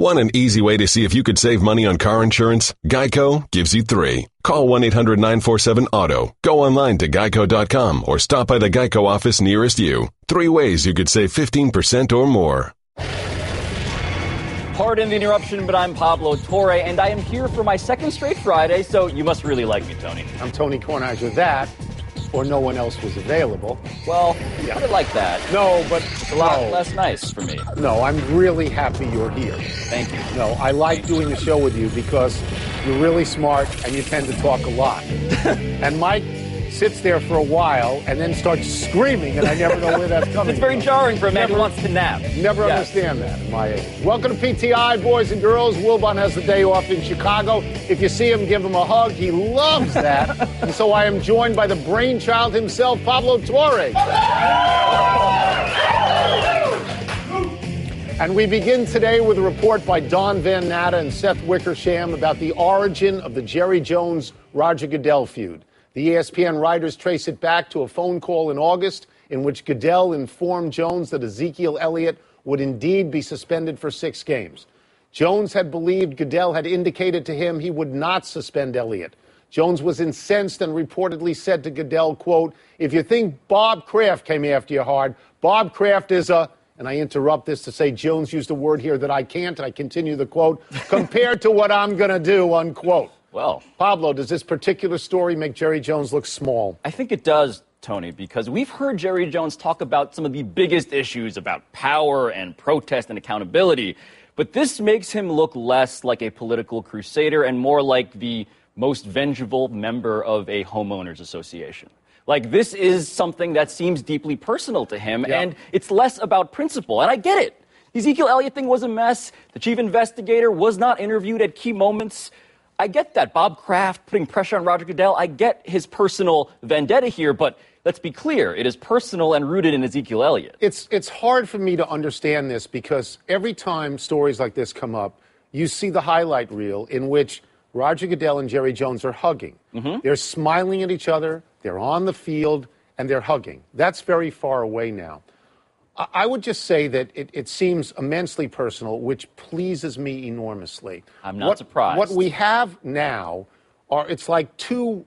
Want an easy way to see if you could save money on car insurance? Geico gives you 3. Call 1-800-947-AUTO. Go online to geico.com or stop by the Geico office nearest you. 3 ways you could save 15% or more. Pardon the interruption, but I'm Pablo Torre, and I am here for my second straight Friday, so you must really like me, Tony. I'm Tony Kornheiser. That, or no one else was available. Well, you put it like that. No, but it's a lot less nice for me. No, I'm really happy you're here. Thank you. No, I like doing the show with you because you're really smart and you tend to talk a lot. And Mike sits there for a while and then starts screaming, and I never know where that's coming It's very from. jarring for a man who wants to nap. Never understand that at my age. Welcome to PTI, boys and girls. Wilbon has the day off in Chicago. If you see him, give him a hug. He loves that. And so I am joined by the brainchild himself, Pablo Torre. And we begin today with a report by Don Van Natta and Seth Wickersham about the origin of the Jerry Jones Roger Goodell feud. The ESPN writers trace it back to a phone call in August in which Goodell informed Jones that Ezekiel Elliott would indeed be suspended for 6 games. Jones had believed Goodell had indicated to him he would not suspend Elliott. Jones was incensed and reportedly said to Goodell, quote, "If you think Bob Kraft came after you hard, Bob Kraft is a," and I interrupt this to say Jones used a word here that I can't, and I continue the quote, "compared to what I'm going to do," unquote. Well, Pablo, does this particular story make Jerry Jones look small? I think it does, Tony, because we've heard Jerry Jones talk about some of the biggest issues about power and protest and accountability. But this makes him look less like a political crusader and more like the most vengeful member of a homeowners association. Like, this is something that seems deeply personal to him, and it's less about principle. And I get it. The Ezekiel Elliott thing was a mess. The chief investigator was not interviewed at key moments. I get that. Bob Kraft putting pressure on Roger Goodell. I get his personal vendetta here, but let's be clear. It is personal and rooted in Ezekiel Elliott. It's hard for me to understand this because every time stories like this come up, you see the highlight reel in which Roger Goodell and Jerry Jones are hugging. They're smiling at each other. They're on the field, and they're hugging. That's very far away now. I would just say that it seems immensely personal, which pleases me enormously. I'm not surprised. What we have now it's like 2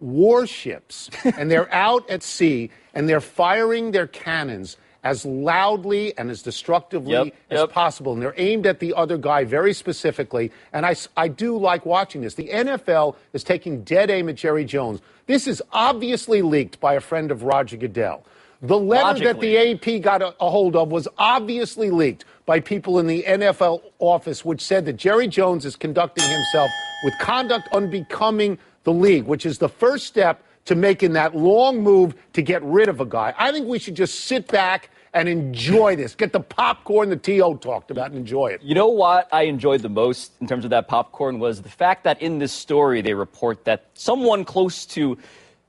warships, and they're out at sea, and they're firing their cannons as loudly and as destructively as possible. And they're aimed at the other guy very specifically. And I do like watching this. The NFL is taking dead aim at Jerry Jones. This is obviously leaked by a friend of Roger Goodell. The letter that the AP got a hold of was obviously leaked by people in the NFL office, which said that Jerry Jones is conducting himself with conduct unbecoming the league, which is the first step to making that long move to get rid of a guy. I think we should just sit back and enjoy this. Get the popcorn the T.O. talked about and enjoy it. You know what I enjoyed the most in terms of that popcorn was the fact that in this story they report that someone close to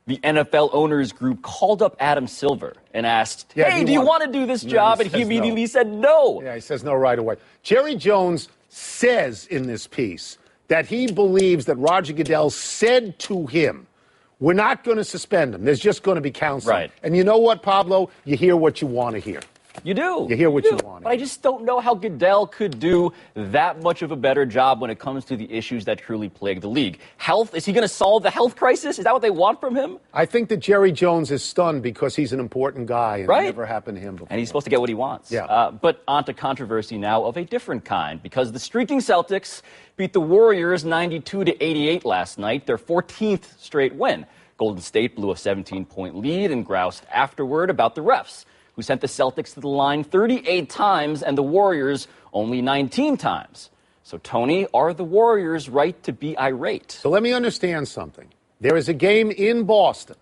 the NFL owners group called up Adam Silver and asked, hey, do you want to do this job? And he immediately said no. Yeah, he says no right away. Jerry Jones says in this piece that he believes that Roger Goodell said to him, we're not going to suspend him. There's just going to be counseling. Right. And you know what, Pablo? You hear what you want to hear. You do. You hear what you want. But I just don't know how Goodell could do that much of a better job when it comes to the issues that truly plague the league. Health, is he going to solve the health crisis? Is that what they want from him? I think that Jerry Jones is stunned because he's an important guy and it never happened to him before. And he's supposed to get what he wants. Yeah. But on to controversy now of a different kind, because the streaking Celtics beat the Warriors 92-88 last night, their 14th straight win. Golden State blew a 17-point lead and groused afterward about the refs, who sent the Celtics to the line 38 times and the Warriors only 19 times. So, Tony, are the Warriors right to be irate? So let me understand something. There is a game in Boston,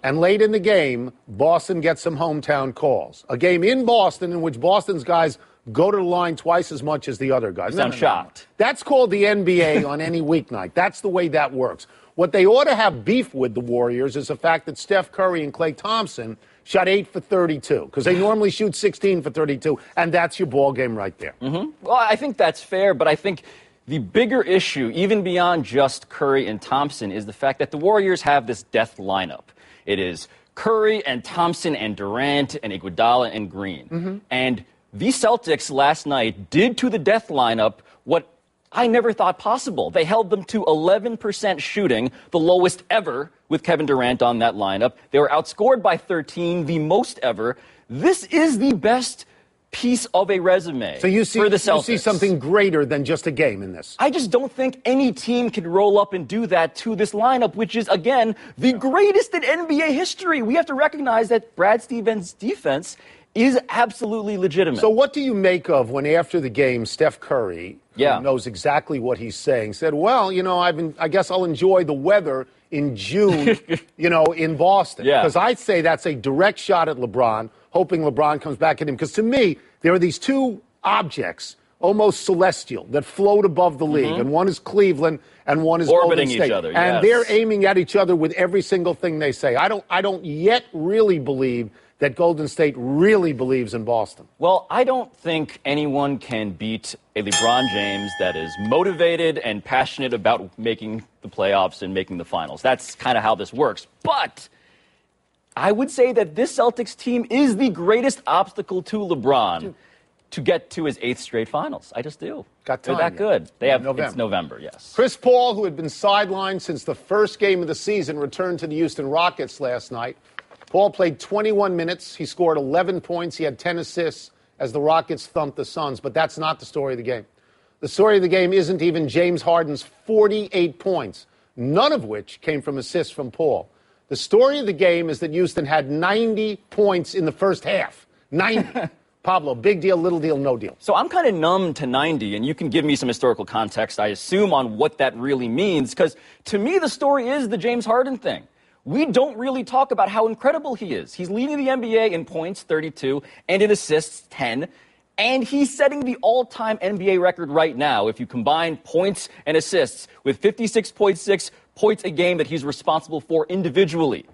and late in the game, Boston gets some hometown calls. A game in Boston in which Boston's guys go to the line twice as much as the other guys. I'm shocked. That's called the NBA on any weeknight. That's the way that works. What they ought to have beef with the Warriors is the fact that Steph Curry and Klay Thompson shot 8 for 32, because they normally shoot 16 for 32, and that's your ball game right there. Well, I think that's fair, but I think the bigger issue, even beyond just Curry and Thompson, is the fact that the Warriors have this death lineup. It is Curry and Thompson and Durant and Iguodala and Green. And the Celtics last night did to the death lineup what I never thought possible. They held them to 11% shooting, the lowest ever with Kevin Durant on that lineup. They were outscored by 13, the most ever. This is the best piece of a resume for the Celtics. You see something greater than just a game in this. I just don't think any team can roll up and do that to this lineup, which is, again, the greatest in NBA history. We have to recognize that Brad Stevens' defense is absolutely legitimate. So what do you make of when after the game, Steph Curry, who knows exactly what he's saying, said, well, I guess I'll enjoy the weather in June, in Boston. Because I'd say that's a direct shot at LeBron, hoping LeBron comes back at him. Because to me, there are these two objects, almost celestial, that float above the league. And one is Cleveland and one is orbiting Golden State. each other. And they're aiming at each other with every single thing they say. I don't yet really believe that Golden State really believes in Boston. Well, I don't think anyone can beat a LeBron James that is motivated and passionate about making the playoffs and making the finals. That's kind of how this works. But I would say that this Celtics team is the greatest obstacle to LeBron to get to his 8th straight finals. I just do. Got time. They're that good. They have November. It's November, yes. Chris Paul, who had been sidelined since the first game of the season, returned to the Houston Rockets last night. Paul played 21 minutes. He scored 11 points. He had 10 assists as the Rockets thumped the Suns. But that's not the story of the game. The story of the game isn't even James Harden's 48 points, none of which came from assists from Paul. The story of the game is that Houston had 90 points in the first half. 90. Pablo, big deal, little deal, no deal. So I'm kind of numb to 90, and you can give me some historical context, I assume, on what that really means. Because to me, the story is the James Harden thing. We don't really talk about how incredible he is. He's leading the NBA in points, 32, and in assists, 10. And he's setting the all-time NBA record right now if you combine points and assists with 56.6 points a game that he's responsible for individually.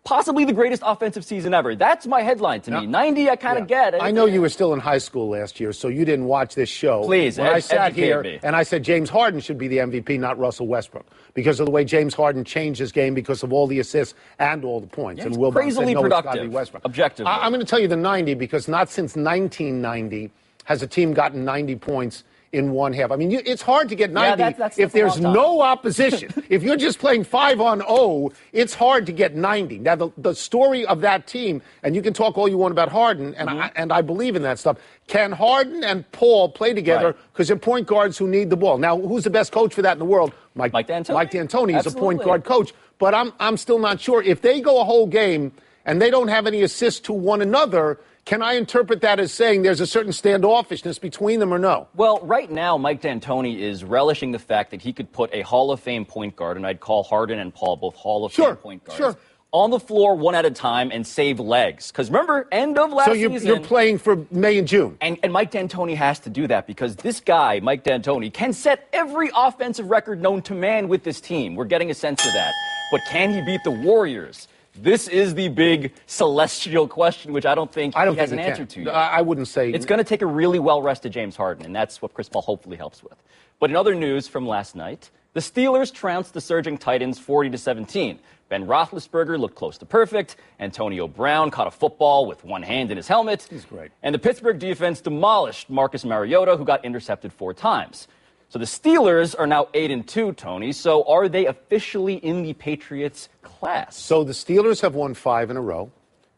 Possibly the greatest offensive season ever. That's my headline to me. 90, I kind of get it. I know you were still in high school last year, so you didn't watch this show. Please, when I sat here me. and I said James Harden should be the MVP, not Russell Westbrook, because of the way James Harden changed his game because of all the assists and all the points. Yeah, and Wilbon crazily said, no, productive, it's gotta be Westbrook. Objectively. I'm going to tell you the 90 because not since 1990 has a team gotten 90 points in one half. I mean, it's hard to get 90 if there's no opposition. If you're just playing 5-on-0, it's hard to get 90. Now, the story of that team, and you can talk all you want about Harden, and I believe in that stuff. Can Harden and Paul play together? Because they're point guards who need the ball. Now, who's the best coach for that in the world? Mike D'Antoni. Mike D'Antoni is a point guard coach. But I'm still not sure. If they go a whole game and they don't have any assists to one another, can I interpret that as saying there's a certain standoffishness between them or no? Well, right now, Mike D'Antoni is relishing the fact that he could put a Hall of Fame point guard, and I'd call Harden and Paul both Hall of Fame point guards, on the floor one at a time and save legs. Because remember, end of last season. So you're playing for May and June. And Mike D'Antoni has to do that because this guy, Mike D'Antoni, can set every offensive record known to man with this team. We're getting a sense of that. But can he beat the Warriors? This is the big celestial question, which I don't think he has an answer to yet. I wouldn't say. It's going to take a really well-rested James Harden, and that's what Chris Paul hopefully helps with. But in other news from last night, the Steelers trounced the surging Titans 40-17. Ben Roethlisberger looked close to perfect. Antonio Brown caught a football with one hand in his helmet. He's great. And the Pittsburgh defense demolished Marcus Mariota, who got intercepted 4 times. So the Steelers are now 8-2, Tony. So are they officially in the Patriots' class? So the Steelers have won 5 in a row,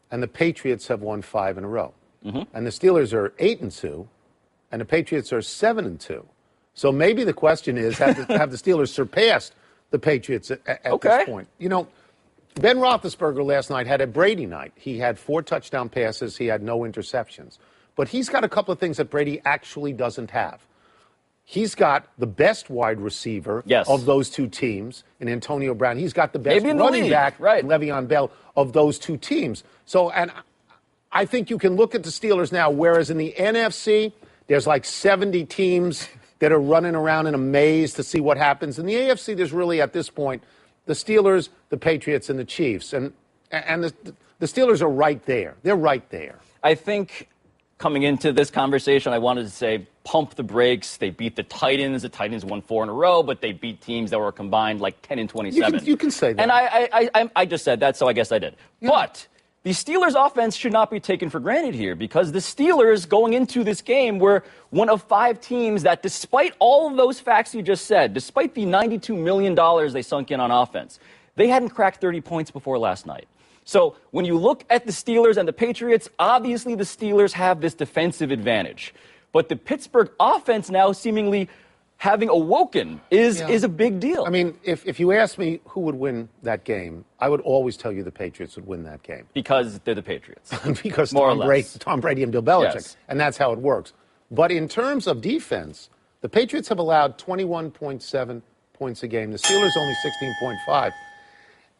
and the Patriots have won 5 in a row. And the Steelers are 8-2, and the Patriots are 7-2. So maybe the question is, have the Steelers surpassed the Patriots at this point? You know, Ben Roethlisberger last night had a Brady night. He had 4 touchdown passes. He had no interceptions. But he's got a couple of things that Brady actually doesn't have. He's got the best wide receiver of those two teams in Antonio Brown. He's got the best running back, Le'Veon Bell, of those two teams. So, and I think you can look at the Steelers now, whereas in the NFC, there's like 70 teams that are running around in a maze to see what happens. In the AFC, there's really, at this point, the Steelers, the Patriots, and the Chiefs. And the Steelers are right there. They're right there. I think coming into this conversation, I wanted to say, pump the brakes. They beat the Titans. The Titans won 4 in a row, but they beat teams that were combined like 10-27. You can say that. And I just said that, so I guess I did. Yeah. But the Steelers' offense should not be taken for granted here because the Steelers going into this game were one of 5 teams that, despite all of those facts you just said, despite the $92 million they sunk in on offense, they hadn't cracked 30 points before last night. So when you look at the Steelers and the Patriots, obviously the Steelers have this defensive advantage. But the Pittsburgh offense now seemingly having awoken is a big deal. I mean, if you ask me who would win that game, I would always tell you the Patriots would win that game. Because they're the Patriots. Because Tom Brady and Bill Belichick. Yes. And that's how it works. But in terms of defense, the Patriots have allowed 21.7 points a game. The Steelers only 16.5.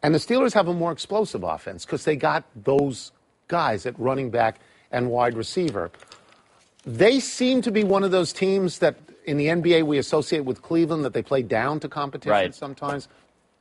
And the Steelers have a more explosive offense because they got those guys at running back and wide receiver. They seem to be one of those teams that in the NBA we associate with Cleveland, that they play down to competition sometimes,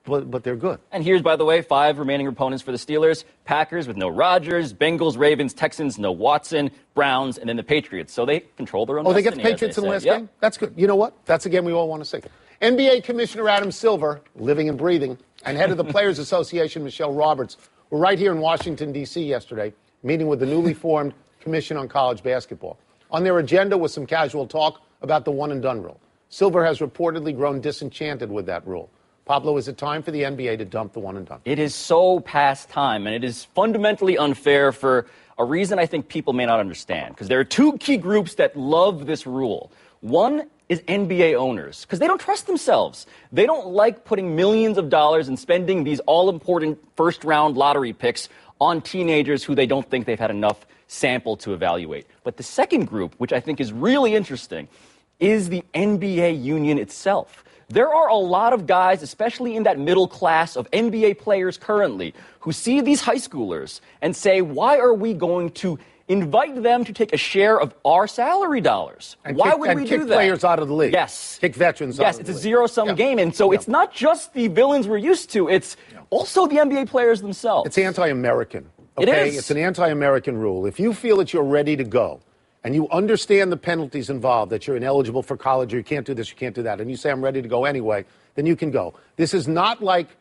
but they're good. And here's, by the way, 5 remaining opponents for the Steelers. Packers with no Rodgers, Bengals, Ravens, Texans, no Watson, Browns, and then the Patriots. So they control their own destiny. Oh, they get the Patriots in the last game? That's good. You know what? That's a game we all want to see. NBA Commissioner Adam Silver, living and breathing, and head of the Players Association, Michelle Roberts, were right here in Washington, D.C. yesterday, meeting with the newly formed Commission on College Basketball. On their agenda was some casual talk about the one-and-done rule. Silver has reportedly grown disenchanted with that rule. Pablo, is it time for the NBA to dump the one-and-done? It is so past time, and it is fundamentally unfair for a reason I think people may not understand, because there are 2 key groups that love this rule. One is NBA owners, because they don't trust themselves. They don't like putting millions of dollars and spending these all-important first-round lottery picks on teenagers who they don't think they've had enough sample to evaluate. But the second group, which I think is really interesting, is the NBA union itself. There are a lot of guys, especially in that middle class of NBA players currently, who see these high schoolers and say, why are we going to invite them to take a share of our salary dollars? Why would we do that? Kick players out of the league. Yes. Kick veterans out of the league. Yes, it's a zero-sum game. And so it's not just the villains we're used to. It's also the NBA players themselves. It's anti-American. Okay? It is. It's an anti-American rule. If you feel that you're ready to go and you understand the penalties involved, that you're ineligible for college or you can't do this, you can't do that, and you say, I'm ready to go anyway, then you can go. This is not like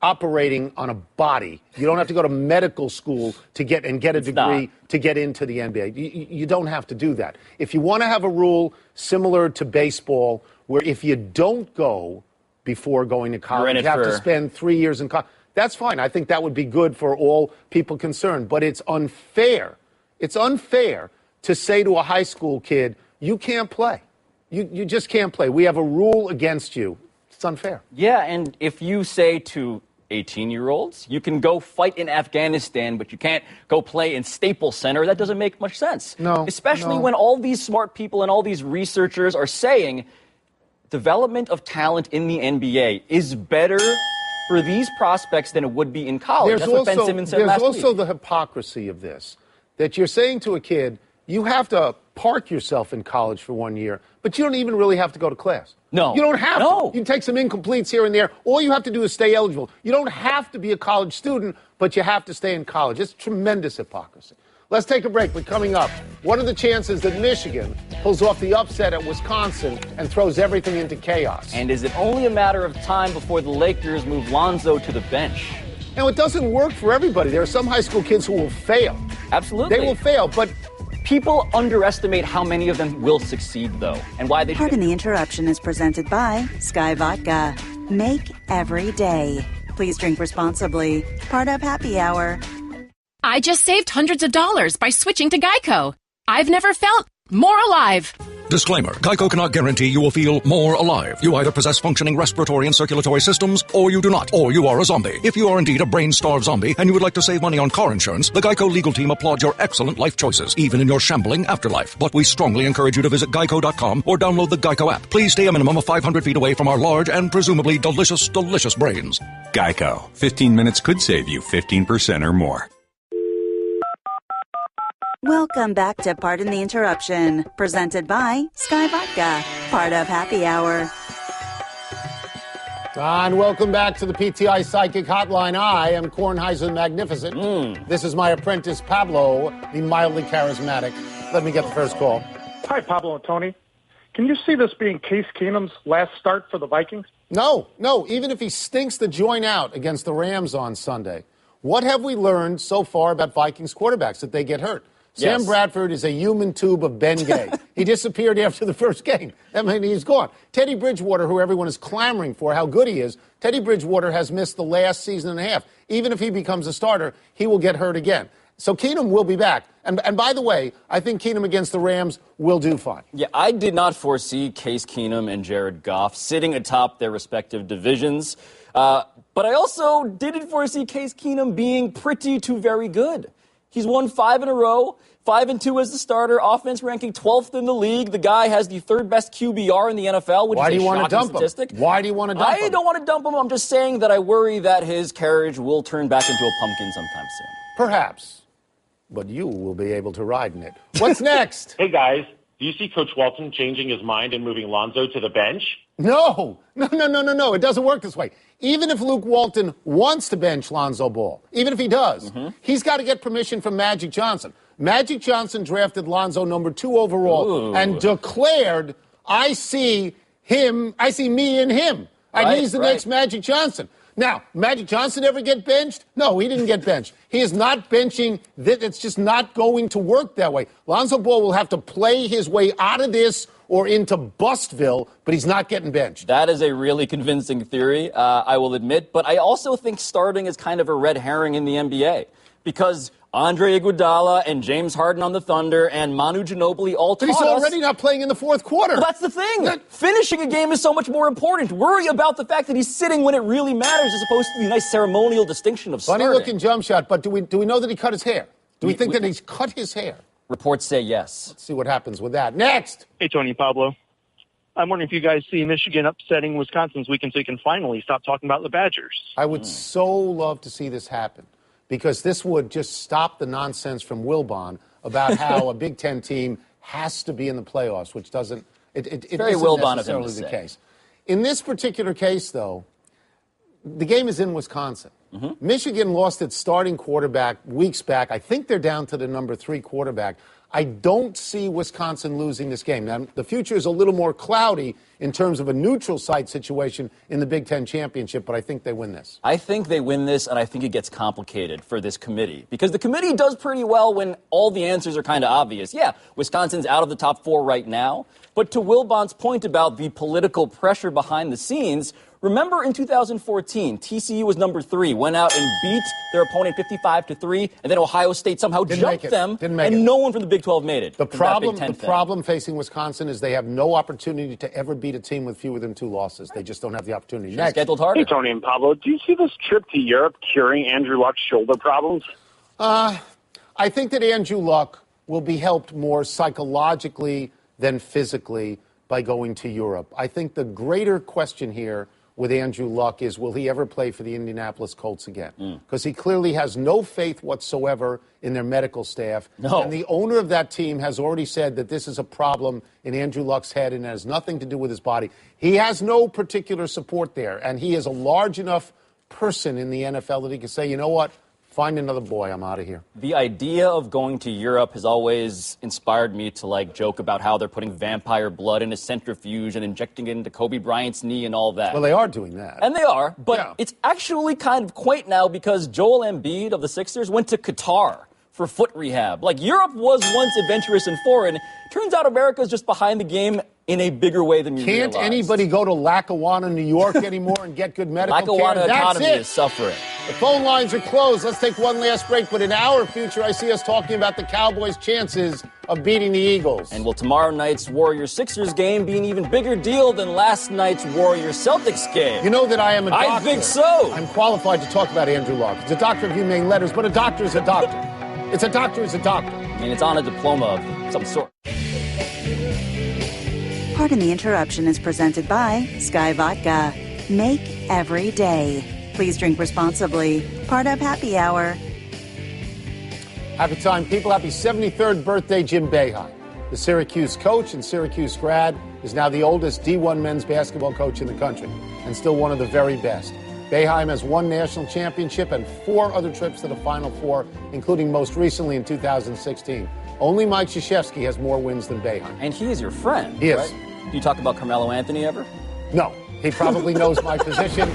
operating on a body. You don't have to go to medical school to get a degree to get into the NBA. You don't have to do that. If you want to have a rule similar to baseball, where if you don't go before going to college, you have to spend 3 years in college, that's fine. I think that would be good for all people concerned. But it's unfair. It's unfair to say to a high school kid, you can't play. You just can't play. We have a rule against you. It's unfair. Yeah, and if you say to 18-year-olds, you can go fight in Afghanistan, but you can't go play in Staples Center, that doesn't make much sense. No. Especially when all these smart people and all these researchers are saying development of talent in the NBA is better for these prospects than it would be in college. That's what Ben Simmons said last week. There's also the hypocrisy of this, that you're saying to a kid, you have to park yourself in college for 1 year, but you don't even really have to go to class. No. You don't have to. No. You can take some incompletes here and there. All you have to do is stay eligible. You don't have to be a college student, but you have to stay in college. It's tremendous hypocrisy. Let's take a break, but coming up, what are the chances that Michigan pulls off the upset at Wisconsin and throws everything into chaos? And is it only a matter of time before the Lakers move Lonzo to the bench? Now, it doesn't work for everybody. There are some high school kids who will fail. Absolutely. They will fail, but people underestimate how many of them will succeed, though, and why they should. Pardon the Interruption is presented by Sky Vodka. Make every day. Please drink responsibly. Part of Happy Hour. I just saved hundreds of dollars by switching to Geico. I've never felt more alive. Disclaimer. Geico cannot guarantee you will feel more alive. You either possess functioning respiratory and circulatory systems, or you do not, or you are a zombie. If you are indeed a brain-starved zombie and you would like to save money on car insurance, the Geico legal team applauds your excellent life choices, even in your shambling afterlife. But we strongly encourage you to visit geico.com or download the Geico app. Please stay a minimum of 500 feet away from our large and presumably delicious, delicious brains. Geico. 15 minutes could save you 15% or more. Welcome back to Pardon the Interruption, presented by Sky Vodka, part of Happy Hour. And welcome back to the PTI Psychic Hotline. I am Kornheiser the Magnificent. This is my apprentice, Pablo, the mildly charismatic. Let me get the first call. Hi, Pablo and Tony. Can you see this being Case Keenum's last start for the Vikings? No. Even if he stinks the joint out against the Rams on Sunday. What have we learned so far about Vikings quarterbacks? That they get hurt. Yes. Sam Bradford is a human tube of Ben Gay. He disappeared after the first game. I mean, he's gone. Teddy Bridgewater, who everyone is clamoring for how good he is, Teddy Bridgewater has missed the last season and a half. Even if he becomes a starter, he will get hurt again. So Keenum will be back. And by the way, I think Keenum against the Rams will do fine. Yeah, I did not foresee Case Keenum and Jared Goff sitting atop their respective divisions. But I also didn't foresee Case Keenum being pretty to very good. He's won 5 in a row, 5-2 as the starter, offense ranking 12th in the league. The guy has the third best QBR in the NFL, which is a shocking statistic. Why do you want to dump him? I don't want to dump him. I'm just saying that I worry that his carriage will turn back into a pumpkin sometime soon. Perhaps. But you will be able to ride in it. What's next? Hey, guys. Do you see Coach Walton changing his mind and moving Lonzo to the bench? No. It doesn't work this way. Even if Luke Walton wants to bench Lonzo Ball, even if he does, he's got to get permission from Magic Johnson. Magic Johnson drafted Lonzo number 2 overall and declared, I see me in him. And he's the next Magic Johnson. Now, Magic Johnson ever get benched? No, he didn't get benched. He is not benching. It's just not going to work that way. Lonzo Ball will have to play his way out of this or into Bustville, but he's not getting benched. That is a really convincing theory, I will admit. But I also think starting is kind of a red herring in the NBA because Andre Iguodala and James Harden on the Thunder and Manu Ginobili all taught us. But he's already not playing in the fourth quarter. Well, that's the thing. Finishing a game is so much more important. Worry about the fact that he's sitting when it really matters as opposed to the nice ceremonial distinction of starting. Funny-looking jump shot, but do we know that he cut his hair? Do we think that he's cut his hair? Reports say yes. Let's see what happens with that. Next. Hey, Tony and Pablo. I'm wondering if you guys see Michigan upsetting Wisconsin this weekend so you can finally stop talking about the Badgers. I would so love to see this happen because this would just stop the nonsense from Wilbon about how a Big Ten team has to be in the playoffs, which doesn't it very isn't Wilbon necessarily of him to the say. case. In this particular case, though, the game is in Wisconsin. Michigan lost its starting quarterback weeks back. I think they're down to the number 3 quarterback. I don't see Wisconsin losing this game. Now, the future is a little more cloudy in terms of a neutral site situation in the Big Ten championship, but I think they win this. I think they win this, and I think it gets complicated for this committee because the committee does pretty well when all the answers are kind of obvious. Yeah, Wisconsin's out of the top 4 right now, but to Wilbon's point about the political pressure behind the scenes, remember in 2014, TCU was number 3, went out and beat their opponent 55-3, and then Ohio State somehow jumped them, and no one from the Big 12 made it. The problem facing Wisconsin is they have no opportunity to ever beat a team with fewer than 2 losses. They just don't have the opportunity. Next. Scheduled harder. Hey, Tony and Pablo, do you see this trip to Europe curing Andrew Luck's shoulder problems? I think that Andrew Luck will be helped more psychologically than physically by going to Europe. I think the greater question here with Andrew Luck is, will he ever play for the Indianapolis Colts again? Because he clearly has no faith whatsoever in their medical staff. No. And the owner of that team has already said that this is a problem in Andrew Luck's head and it has nothing to do with his body. He has no particular support there, and he is a large enough person in the NFL that he can say, you know what? Find another boy. I'm out of here. The idea of going to Europe has always inspired me to joke about how they're putting vampire blood in a centrifuge and injecting it into Kobe Bryant's knee and all that. Well, they are doing that. And they are, but It's actually kind of quaint now because Joel Embiid of the Sixers went to Qatar for foot rehab. Europe was once adventurous and foreign. Turns out America's just behind the game in a bigger way than you realize. Can't anybody go to Lackawanna, New York anymore and get good medical care? Lackawanna economy is suffering. The phone lines are closed. Let's take one last break. But in our future, I see us talking about the Cowboys' chances of beating the Eagles. And will tomorrow night's Warriors-Sixers game be an even bigger deal than last night's Warriors-Celtics game? You know that I am a doctor. I think so. I'm qualified to talk about Andrew Luck. He's a doctor of humane letters, but a doctor is a doctor. It's a doctor is a doctor. I mean, it's on a diploma of some sort. Pardon the Interruption is presented by Sky Vodka. Make every day. Please drink responsibly. Part of Happy Hour. Happy time, people. Happy 73rd birthday, Jim Boeheim. The Syracuse coach and Syracuse grad is now the oldest D1 men's basketball coach in the country and still one of the very best. Boeheim has 1 national championship and 4 other trips to the Final Four, including most recently in 2016. Only Mike Krzyzewski has more wins than Boeheim. And he is your friend, He is. Right? Do you talk about Carmelo Anthony ever? No. He probably knows my position.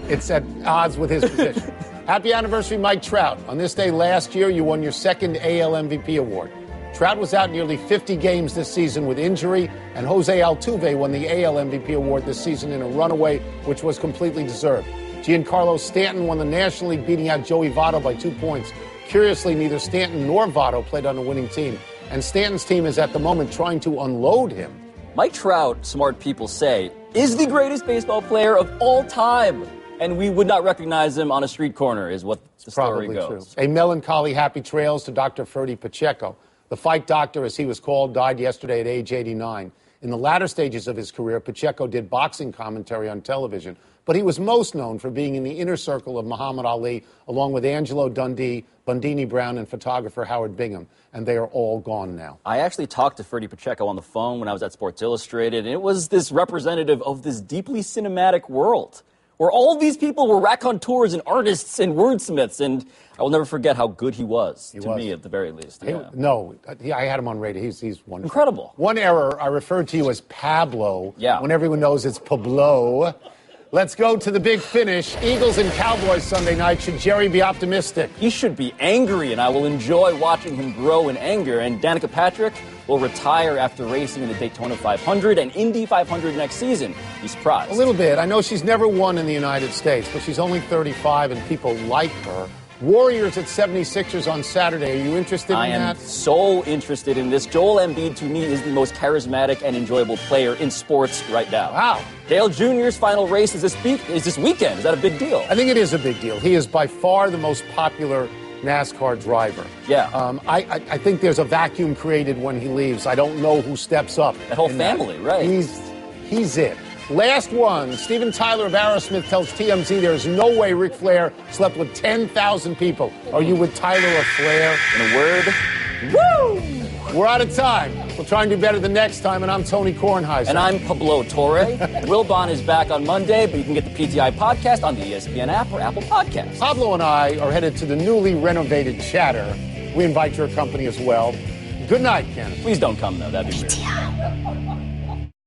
It's at odds with his position. Happy anniversary, Mike Trout. On this day last year, you won your second AL MVP award. Trout was out nearly 50 games this season with injury, and Jose Altuve won the AL MVP award this season in a runaway, which was completely deserved. Giancarlo Stanton won the National League, beating out Joey Votto by 2 points. Curiously, neither Stanton nor Votto played on a winning team, and Stanton's team is at the moment trying to unload him. Mike Trout, smart people say, is the greatest baseball player of all time. And we would not recognize him on a street corner, is what the story goes. True. A melancholy happy trails to Dr. Ferdy Pacheco. The fight doctor, as he was called, died yesterday at age 89. In the latter stages of his career, Pacheco did boxing commentary on television, but he was most known for being in the inner circle of Muhammad Ali, along with Angelo Dundee, Bundini Brown, and photographer Howard Bingham, and they are all gone now. I actually talked to Ferdy Pacheco on the phone when I was at Sports Illustrated, and it was this representative of this deeply cinematic world, where all these people were raconteurs and artists and wordsmiths, and I will never forget how good he was, to me at the very least. Yeah. I had him on radio. He's wonderful. Incredible. One error, I referred to you as Pablo, when everyone knows it's Pablo. Let's go to the big finish. Eagles and Cowboys Sunday night. Should Jerry be optimistic? He should be angry, and I will enjoy watching him grow in anger. And Danica Patrick will retire after racing in the Daytona 500 and Indy 500 next season. Be surprised. A little bit. I know she's never won in the United States, but she's only 35 and people like her. Warriors at 76ers on Saturday. Are you interested in that? I am so interested in this. Joel Embiid, to me, is the most charismatic and enjoyable player in sports right now. Wow. Dale Jr.'s final race is this weekend. Is that a big deal? I think it is a big deal. He is by far the most popular NASCAR driver. Yeah. I think there's a vacuum created when he leaves. I don't know who steps up. That whole family, right. He's it. Last one. Steven Tyler of Aerosmith tells TMZ there's no way Ric Flair slept with 10,000 people. Are you with Tyler or Flair? In a word, woo! We're out of time. We'll try and do better the next time, and I'm Tony Kornheiser. And I'm Pablo Torre. Wilbon is back on Monday, but you can get the PTI podcast on the ESPN app or Apple Podcasts. Pablo and I are headed to the newly renovated Chatter. We invite your company as well. Good night, Ken. Please don't come, though. That'd be weird.